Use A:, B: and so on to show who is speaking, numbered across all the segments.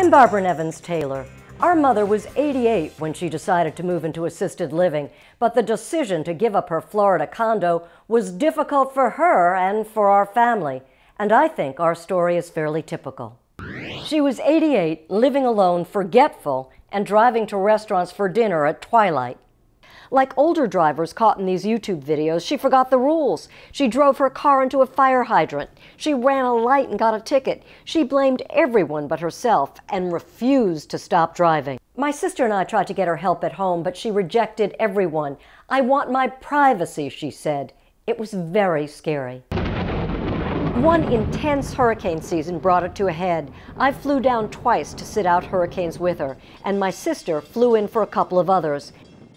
A: I'm Barbara Nevins Taylor. Our mother was 88 when she decided to move into assisted living, but the decision to give up her Florida condo was difficult for her and for our family, and I think our story is fairly typical. She was 88, living alone, forgetful, and driving to restaurants for dinner at twilight. Like older drivers caught in these YouTube videos, she forgot the rules. She drove her car into a fire hydrant. She ran a light and got a ticket. She blamed everyone but herself and refused to stop driving. My sister and I tried to get her help at home, but she rejected everyone. "I want my privacy," she said. It was very scary. One intense hurricane season brought it to a head. I flew down twice to sit out hurricanes with her, and my sister flew in for a couple of others.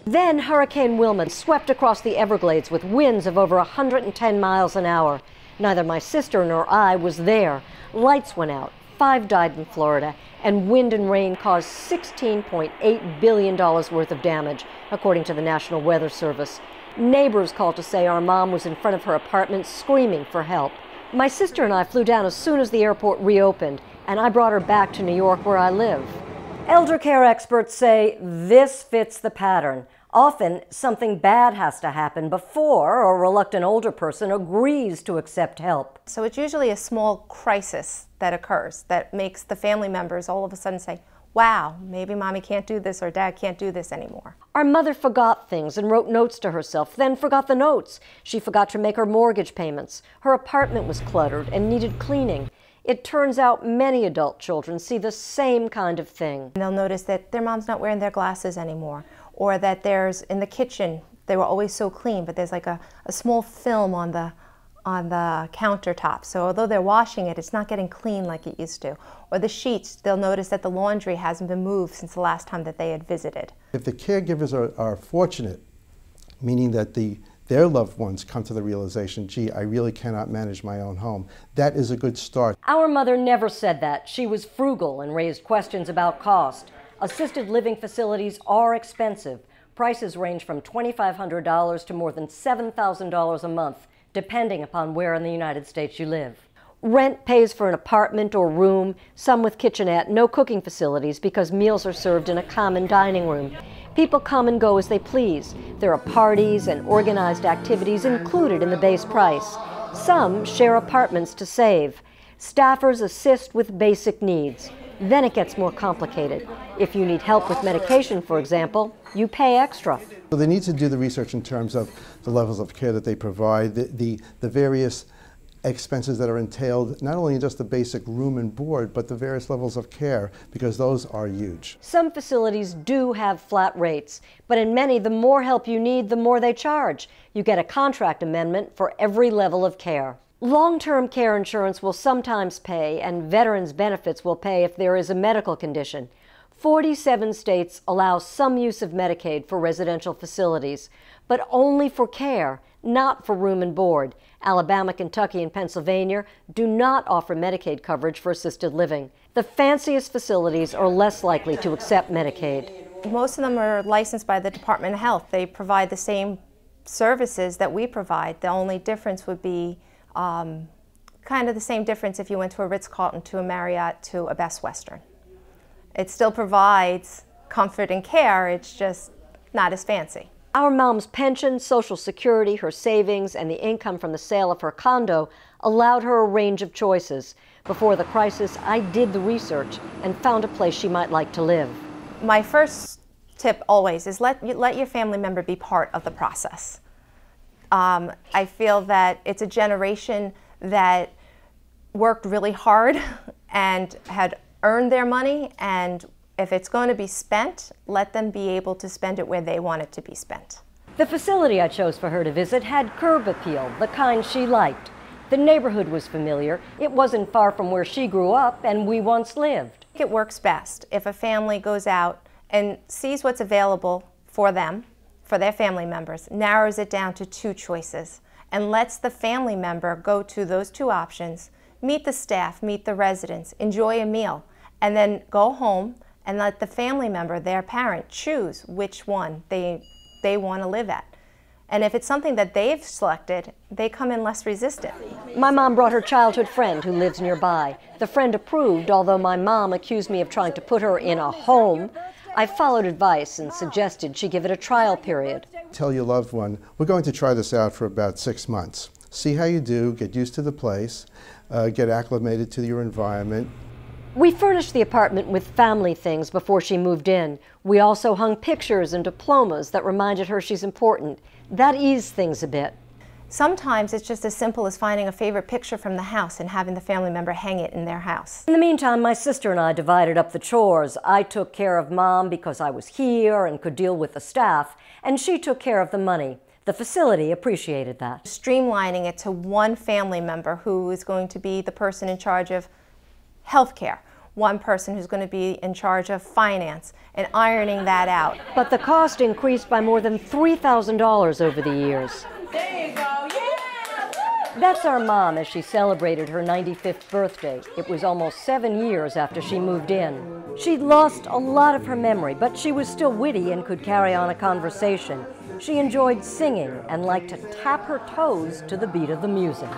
A: Then Hurricane Wilma swept across the Everglades with winds of over 110 miles an hour. Neither my sister nor I was there. Lights went out, 5 died in Florida, and wind and rain caused $16.8 billion worth of damage, according to the National Weather Service. Neighbors called to say our mom was in front of her apartment screaming for help. My sister and I flew down as soon as the airport reopened, and I brought her back to New York where I live. Elder care experts say this fits the pattern. Often, something bad has to happen before a reluctant older person agrees to accept help.
B: So it's usually a small crisis that occurs that makes the family members all of a sudden say, wow, maybe mommy can't do this or dad can't do this anymore.
A: Our mother forgot things and wrote notes to herself, then forgot the notes. She forgot to make her mortgage payments. Her apartment was cluttered and needed cleaning. It turns out many adult children see the same kind of thing.
B: And they'll notice that their mom's not wearing their glasses anymore, or that there's, in the kitchen, they were always so clean, but there's like a small film on the countertop. So although they're washing it, it's not getting clean like it used to. Or the sheets, they'll notice that the laundry hasn't been moved since the last time that they had visited.
C: If the caregivers are fortunate, meaning that their loved ones come to the realization, gee, I really cannot manage my own home, that is a good start.
A: Our mother never said that. She was frugal and raised questions about cost. Assisted living facilities are expensive. Prices range from $2,500 to more than $7,000 a month, depending upon where in the United States you live. Rent pays for an apartment or room, some with kitchenette, no cooking facilities because meals are served in a common dining room. People come and go as they please. There are parties and organized activities included in the base price. Some share apartments to save. Staffers assist with basic needs. Then it gets more complicated. If you need help with medication, for example, you pay extra.
C: So they need to do the research in terms of the levels of care that they provide, the various expenses that are entailed, not only in just the basic room and board, but the various levels of care, because those are huge.
A: Some facilities do have flat rates, but in many, the more help you need, the more they charge. You get a contract amendment for every level of care. Long-term care insurance will sometimes pay, and veterans' benefits will pay if there is a medical condition. 47 states allow some use of Medicaid for residential facilities, but only for care, not for room and board. Alabama, Kentucky, and Pennsylvania do not offer Medicaid coverage for assisted living. The fanciest facilities are less likely to accept Medicaid.
B: Most of them are licensed by the Department of Health. They provide the same services that we provide. The only difference would be kind of the same difference if you went to a Ritz-Carlton, to a Marriott, to a Best Western. It still provides comfort and care, it's just not as fancy.
A: Our mom's pension, Social Security, her savings, and the income from the sale of her condo allowed her a range of choices. Before the crisis, I did the research and found a place she might like to live.
B: My first tip always is let your family member be part of the process. I feel that it's a generation that worked really hard and had earned their money, and if it's going to be spent, let them be able to spend it where they want it to be spent.
A: The facility I chose for her to visit had curb appeal, the kind she liked. The neighborhood was familiar. It wasn't far from where she grew up and we once lived.
B: It works best if a family goes out and sees what's available for them, for their family members, narrows it down to 2 choices, and lets the family member go to those 2 options, meet the staff, meet the residents, enjoy a meal, and then go home and let the family member, their parent, choose which one they want to live at. And if it's something that they've selected, they come in less resistant.
A: My mom brought her childhood friend who lives nearby. The friend approved, although my mom accused me of trying to put her in a home. I followed advice and suggested she give it a trial period.
C: Tell your loved one, we're going to try this out for about 6 months. See how you do, get used to the place, get acclimated to your environment.
A: We furnished the apartment with family things before she moved in. We also hung pictures and diplomas that reminded her she's important. That eased things a bit.
B: Sometimes it's just as simple as finding a favorite picture from the house and having the family member hang it in their house.
A: In the meantime, my sister and I divided up the chores. I took care of Mom because I was here and could deal with the staff, and she took care of the money. The facility appreciated that.
B: Streamlining it to one family member who is going to be the person in charge of health care, one person who's going to be in charge of finance, and ironing that out.
A: But the cost increased by more than $3,000 over the years.
D: There you go, yeah!
A: That's our mom as she celebrated her 95th birthday. It was almost 7 years after she moved in. She'd lost a lot of her memory, but she was still witty and could carry on a conversation. She enjoyed singing and liked to tap her toes to the beat of the music.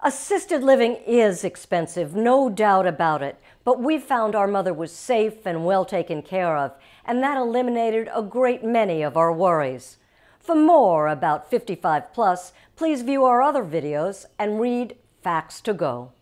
A: Assisted living is expensive, no doubt about it, but we found our mother was safe and well taken care of, and that eliminated a great many of our worries. For more about 55 Plus, please view our other videos and read Facts to Go.